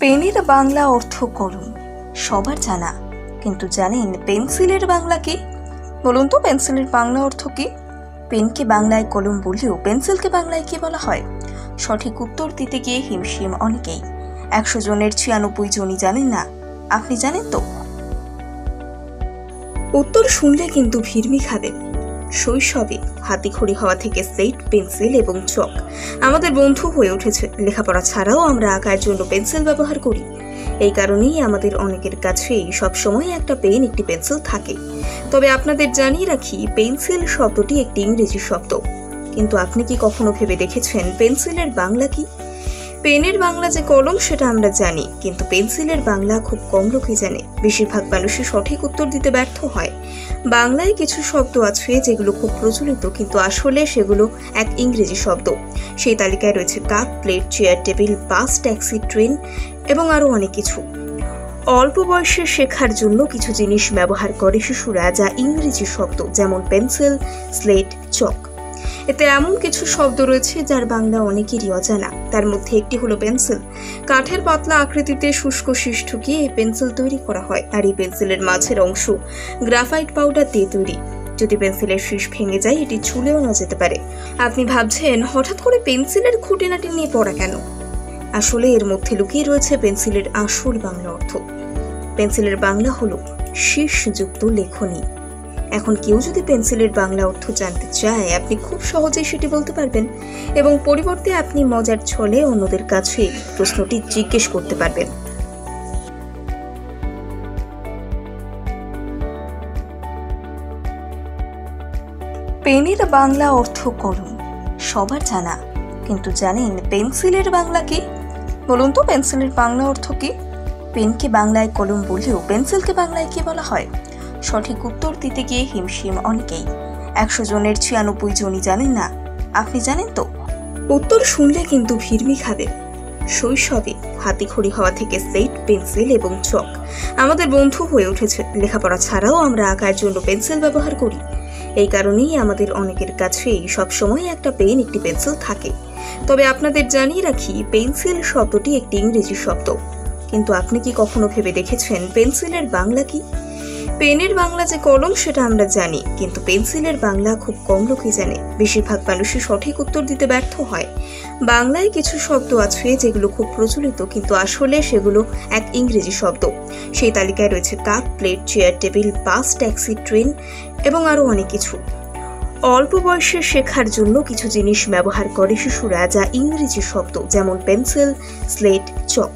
পেনের বাংলা অর্থ কলম সবার জানা, কিন্তু জানেন পেন্সিলের বাংলা কি? বলুন তো, পেন্সিলের বাংলা অর্থ কি? পেনকে বাংলায় কলম বললেও পেন্সিলকে বাংলায় কি বলা হয়? সঠিক উত্তর দিতে গিয়ে হিমশিম অনেকেই। 100 জনের 96 জনই জানেন না। আপনি জানেন তো? উত্তর শুনলে কিন্তু ভিড়মি খাবেন। শৈশবে হাতিখড়ি হওয়া থেকে স্লেট, পেন্সিল এবং চক আমাদের বন্ধু হয়ে উঠেছে। লেখাপড়া ছাড়াও আমরা আঁকার জন্য পেন্সিল ব্যবহার করি। এই কারণেই আমাদের অনেকের কাছেই সবসময় একটা পেন, একটি পেন্সিল থাকে। তবে আপনাদের জানিয়ে রাখি, পেন্সিল শব্দটি একটি ইংরেজি শব্দ। কিন্তু আপনি কি কখনো ভেবে দেখেছেন পেন্সিলের বাংলা কি? পেনের বাংলা যে কলম সেটা আমরা জানি, কিন্তু পেন্সিলের বাংলা খুব কম লোকই জানে। বেশিরভাগ মানুষই সঠিক উত্তর দিতে ব্যর্থ হয়। বাংলায় কিছু শব্দ আছে যেগুলো খুব প্রচলিত, কিন্তু আসলে সেগুলো এক ইংরেজি শব্দ। সেই তালিকায় রয়েছে কাপ, প্লেট, চেয়ার, টেবিল, বাস, ট্যাক্সি, ট্রেন এবং আরও অনেক কিছু। অল্প বয়সে শেখার জন্য কিছু জিনিস ব্যবহার করে শিশুরা, যা ইংরেজি শব্দ, যেমন পেন্সিল, স্লেট, চক। এতে এমন কিছু শব্দ রয়েছে যার বাংলা অনেকেরই অজানা। তার মধ্যে একটি হলো পেন্সিল। কাঠের পাতলা আকৃতিতে শুষ্ক শীষ ঠুকিয়ে এই পেন্সিল তৈরি করা হয়, আর এই পেন্সিলের মাঝের অংশ গ্রাফাইট পাউডার দিয়ে তৈরি। যদি পেন্সিলের শীষ ভেঙে যায়, এটি ছুলেও না যেতে পারে। আপনি ভাবছেন হঠাৎ করে পেন্সিলের খুঁটিনাটি নিয়ে পড়া কেন? আসলে এর মধ্যে লুকিয়ে রয়েছে পেন্সিলের আসল বাংলা অর্থ। পেন্সিলের বাংলা হলো শীষযুক্ত লেখনী। এখন কেউ যদি পেন্সিলের বাংলা অর্থ জানতে চায়, আপনি খুব সহজেই সেটি বলতে পারবেন, এবং পরিবর্তে আপনি মজার ছলে অন্যদের কাছে প্রশ্নটি জিজ্ঞেস করতে পারবেন। পেনের বাংলা অর্থ কলম সবার জানা, কিন্তু জানেন পেন্সিলের বাংলা কি? বলুন তো, পেন্সিলের বাংলা অর্থ কি? পেনকে বাংলায় কলম বললেও পেন্সিলকে বাংলায় কি বলা হয়? সঠিক উত্তর দিতে গিয়ে হিমশিম অনেকেই। 100 জনের 96 জনই জানেন না। আপনি জানেন তো? উত্তর শুনলে কিন্তু ভিড়মি খাবেন। শৈশবে হাতিখড়ি হওয়া থেকে স্লেট, পেন্সিল এবং চক আমাদের বন্ধু হয়ে উঠেছে। লেখাপড়া ছাড়াও আমরা আঁকার জন্য পেন্সিল ব্যবহার করি। এই কারণেই আমাদের অনেকের কাছেই সবসময় একটা পেন, একটি পেন্সিল থাকে। তবে আপনাদের জানিয়ে রাখি, পেন্সিল শব্দটি একটি ইংরেজি শব্দ। কিন্তু আপনি কি কখনো ভেবে দেখেছেন পেন্সিলের বাংলা কি? পেনের বাংলা যে কলম সেটা আমরা জানি, কিন্তু পেন্সিলের বাংলা খুব কম লোকই জানে। বেশিরভাগ মানুষই সঠিক উত্তর দিতে ব্যর্থ হয়। বাংলায় কিছু শব্দ আছে যেগুলো খুব প্রচলিত, কিন্তু আসলে সেগুলো এক ইংরেজি শব্দ। সেই তালিকায় রয়েছে কাপ, প্লেট, চেয়ার, টেবিল, বাস, ট্যাক্সি, ট্রেন এবং আরও অনেক কিছু। অল্প বয়সে শেখার জন্য কিছু জিনিস ব্যবহার করে শিশুরা, যা ইংরেজি শব্দ, যেমন পেন্সিল, স্লেট, চক।